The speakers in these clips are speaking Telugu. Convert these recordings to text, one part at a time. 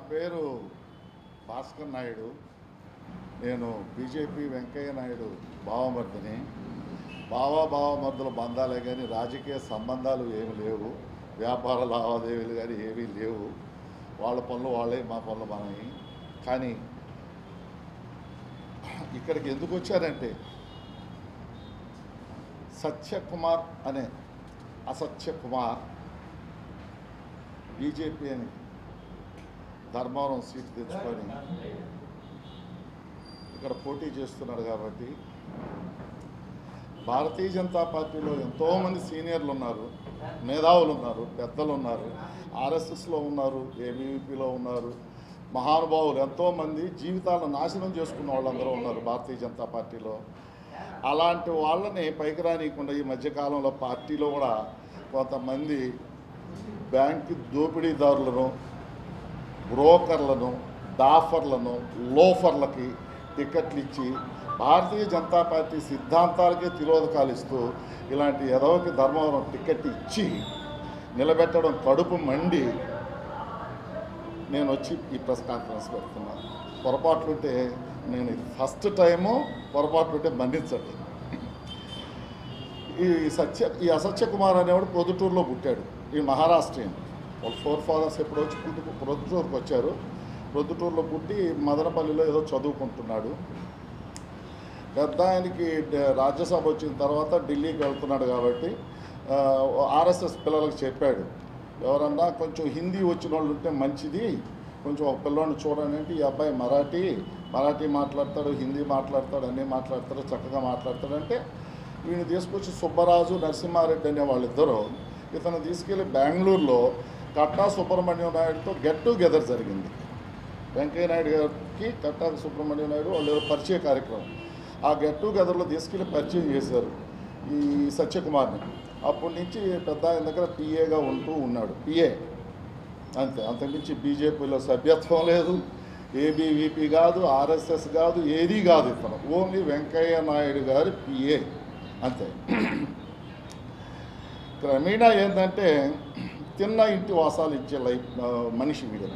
పేరు భాస్కర్ నాయుడు. నేను బీజేపీ వెంకయ్య నాయుడు బావమర్దిని. బావమర్దుల బంధాలే కానీ రాజకీయ సంబంధాలు ఏమి లేవు, వ్యాపార లావాదేవీలు కానీ ఏమీ లేవు. వాళ్ళ పనులు వాళ్ళే, మా పనులు మనవి. కానీ ఇక్కడికి ఎందుకు వచ్చారంటే సత్యకుమార్ అనే అసత్య కుమార్ బీజేపీ అని ధర్మవరం సీటు తెచ్చుకొని ఇక్కడ పోటీ చేస్తున్నాడు. కాబట్టి భారతీయ జనతా పార్టీలో ఎంతోమంది సీనియర్లు ఉన్నారు, మేధావులు ఉన్నారు, పెద్దలు ఉన్నారు, ఆర్ఎస్ఎస్లో ఉన్నారు, ఏబీవీపీలో ఉన్నారు, మహానుభావులు ఎంతోమంది జీవితాలను నాశనం చేసుకున్న వాళ్ళందరూ ఉన్నారు భారతీయ జనతా పార్టీలో. అలాంటి వాళ్ళని పైకి రానియకుండా ఈ మధ్యకాలంలో పార్టీలో కూడా కొంతమంది బ్యాంకు దోపిడీదారులను, బ్రోకర్లను, డాఫర్లను, లోఫర్లకి టికెట్లు ఇచ్చి భారతీయ జనతా పార్టీ సిద్ధాంతాలకే తిరోధకాలు ఇస్తూ ఇలాంటి ఎదవకి ధర్మవరం టికెట్ ఇచ్చి నిలబెట్టడం కడుపు మండి నేను వచ్చి ఈ ప్రెస్ కాన్ఫరెన్స్ పెడుతున్నాను. పొరపాట్లుంటే నేను ఇది ఫస్ట్ టైము, పొరపాట్లుంటే మన్నించండి. ఈ అసత్య కుమార్ అనేవాడు ప్రొద్దుటూరులో పుట్టాడు. ఈ మహారాష్ట్రియన్. వాళ్ళ 4 ఫాదర్స్ ఎప్పుడు వచ్చి ప్రొద్దుటూరుకు వచ్చారు. ప్రొద్దుటూరులో పుట్టి మదనపల్లిలో ఏదో చదువుకుంటున్నాడు. పెద్ద ఆయనకి రాజ్యసభ వచ్చిన తర్వాత ఢిల్లీకి వెళ్తున్నాడు. కాబట్టి ఆర్ఎస్ఎస్ పిల్లలకు చెప్పాడు, ఎవరన్నా కొంచెం హిందీ వచ్చిన వాళ్ళు ఉంటే మంచిది, కొంచెం ఒక పిల్లోని చూడండి అంటే, ఈ అబ్బాయి మరాఠీ మాట్లాడతాడు, హిందీ మాట్లాడతాడు, అన్నీ మాట్లాడతాడు, చక్కగా మాట్లాడతాడంటే వీడిని తీసుకొచ్చి సుబ్బరాజు, నరసింహారెడ్డి అనే వాళ్ళిద్దరూ ఇతను తీసుకెళ్ళి బెంగళూరులో కట్టా సుబ్రహ్మణ్యం నాయుడుతో గెట్ టుగెదర్ జరిగింది. వెంకయ్య నాయుడు గారికి కట్టా సుబ్రహ్మణ్యం నాయుడు వాళ్ళు పరిచయ కార్యక్రమం. ఆ గెట్ టుగెదర్లో తీసుకెళ్ళి పరిచయం చేశారు ఈ సత్యకుమార్ని. అప్పటి నుంచి పెద్ద ఆయన దగ్గర పిఏగా ఉంటూ ఉన్నాడు. పిఏ అంతే, అంతకుమించి బీజేపీలో సభ్యత్వం లేదు, ఏబీవీపీ కాదు, ఆర్ఎస్ఎస్ కాదు, ఏదీ కాదు. ఇతను ఓన్లీ వెంకయ్య నాయుడు గారి పిఏ అంతే. క్రమేణా ఏంటంటే తిన్న ఇంటి వాసాలు ఇచ్చే మనిషి వీడు.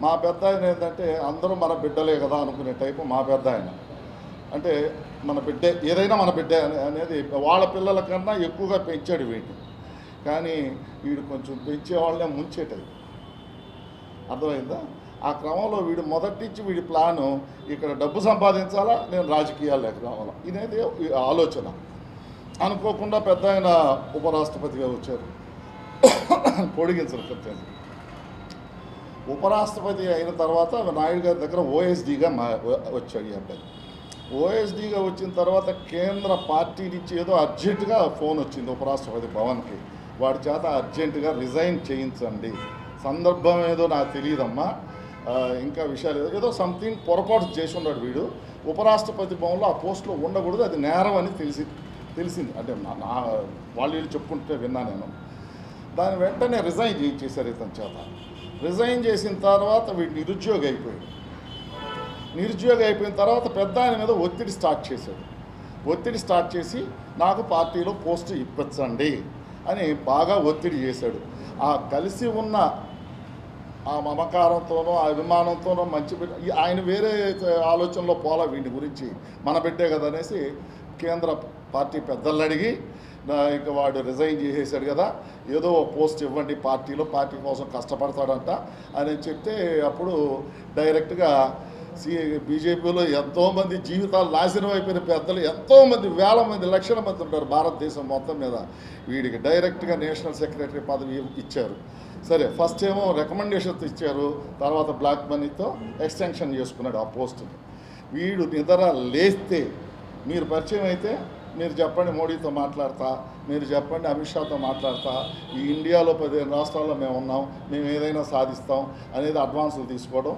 మా పెద్ద ఆయన ఏంటంటే అందరూ మన బిడ్డలే కదా అనుకునే టైపు మా పెద్ద ఆయన. అంటే మన బిడ్డే, ఏదైనా మన బిడ్డే అనేది వాళ్ళ పిల్లల కన్నా ఎక్కువగా పెంచాడు వీటిని. కానీ వీడు కొంచెం పెంచేవాళ్ళనే ముంచేటది, అర్థమైందా? ఆ క్రమంలో వీడు మొదటి నుంచి వీడి ప్లాను ఇక్కడ డబ్బు సంపాదించాలా, నేను రాజకీయాల్లోకి రావాలా, ఇదేది ఆలోచన. అనుకోకుండా పెద్ద ఆయన ఉపరాష్ట్రపతిగా వచ్చారు. పొడిగించరు చెప్తాను. ఉపరాష్ట్రపతి అయిన తర్వాత నాయుడు గారి దగ్గర ఓఎస్డీగా వచ్చాడు ఈ అబ్బాయి. ఓఎస్డీగా వచ్చిన తర్వాత కేంద్ర పార్టీ నుంచి ఏదో అర్జెంటుగా ఫోన్ వచ్చింది ఉపరాష్ట్రపతి భవన్కి, వాడి చేత అర్జెంటుగా రిజైన్ చేయించండి. సందర్భం ఏదో నాకు తెలియదమ్మా, ఇంకా విషయాలు ఏదో సంథింగ్ పొరపాటు చేసి ఉన్నాడు వీడు. ఉపరాష్ట్రపతి భవన్లో ఆ పోస్టులో ఉండకూడదు, అది నేరం అని తెలిసింది. అంటే వాళ్ళు వీళ్ళు చెప్పుకుంటే విన్నా నేను. దాని వెంటనే రిజైన్ చేయించేశారు ఇతని చేత. రిజైన్ చేసిన తర్వాత వీడు నిరుద్యోగి అయిపోయిన తర్వాత పెద్ద ఆయన మీద ఒత్తిడి స్టార్ట్ చేసి నాకు పార్టీలో పోస్టు ఇప్పించండి అని బాగా ఒత్తిడి చేశాడు. ఆ కలిసి ఉన్న ఆ మమకారంతోనో ఆ అభిమానంతోనో మంచి బిడ్డ, ఆయన వేరే ఆలోచనలో పోలా వీటి గురించి, మన బిడ్డే కదా అనేసి కేంద్ర పార్టీ పెద్దలను అడిగి ఇక వాడు రిజైన్ చేసేసాడు కదా, ఏదో పోస్ట్ ఇవ్వండి పార్టీలో, పార్టీ కోసం కష్టపడతాడంట అని చెప్తే అప్పుడు డైరెక్ట్గా బీజేపీలో ఎంతోమంది జీవితాలు నాశనం అయిపోయిన పెద్దలు ఎంతోమంది, వేల మంది, లక్షల మంది ఉంటారు భారతదేశం మొత్తం మీద. వీడికి డైరెక్ట్గా నేషనల్ సెక్రటరీ పదవి ఇచ్చారు. సరే, ఫస్ట్ ఏమో రికమెండేషన్స్ ఇచ్చారు, తర్వాత బ్లాక్ మనీతో ఎక్స్టెన్షన్ చేసుకున్నాడు ఆ పోస్టుని. వీడు నిద్ర లేస్తే, మీరు పరిచయం అయితే మీరు చెప్పండి మోడీతో మాట్లాడతా, మీరు చెప్పండి అమిత్ షాతో మాట్లాడతా, ఈ ఇండియాలో 15 రాష్ట్రాల్లో మేము ఉన్నాం, మేము ఏదైనా సాధిస్తాం అనేది అడ్వాన్సులు తీసుకోవడం,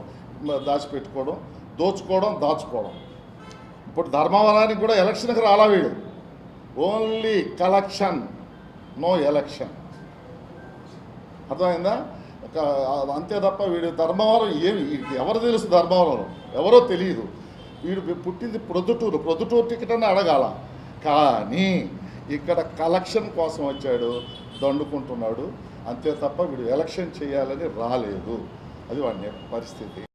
దాచిపెట్టుకోవడం, దాచుకోవడం. ఇప్పుడు ధర్మవరానికి కూడా ఎలక్షన్కి రాలా వీడు, ఓన్లీ కలెక్షన్, నో ఎలక్షన్, అర్థమైందా? అంతే తప్ప వీడు ధర్మవరం ఏమి ఎవరు తెలుసు, ధర్మవరం ఎవరో తెలియదు. వీడు పుట్టింది ప్రొద్దుటూరు టికెట్ అని అడగాల, కానీ ఇక్కడ కలెక్షన్ కోసం వచ్చాడు, దండుకుంటున్నాడు అంతే తప్ప వీడు ఎలక్షన్ చేయాలని రాలేదు. అది వాడి పరిస్థితి.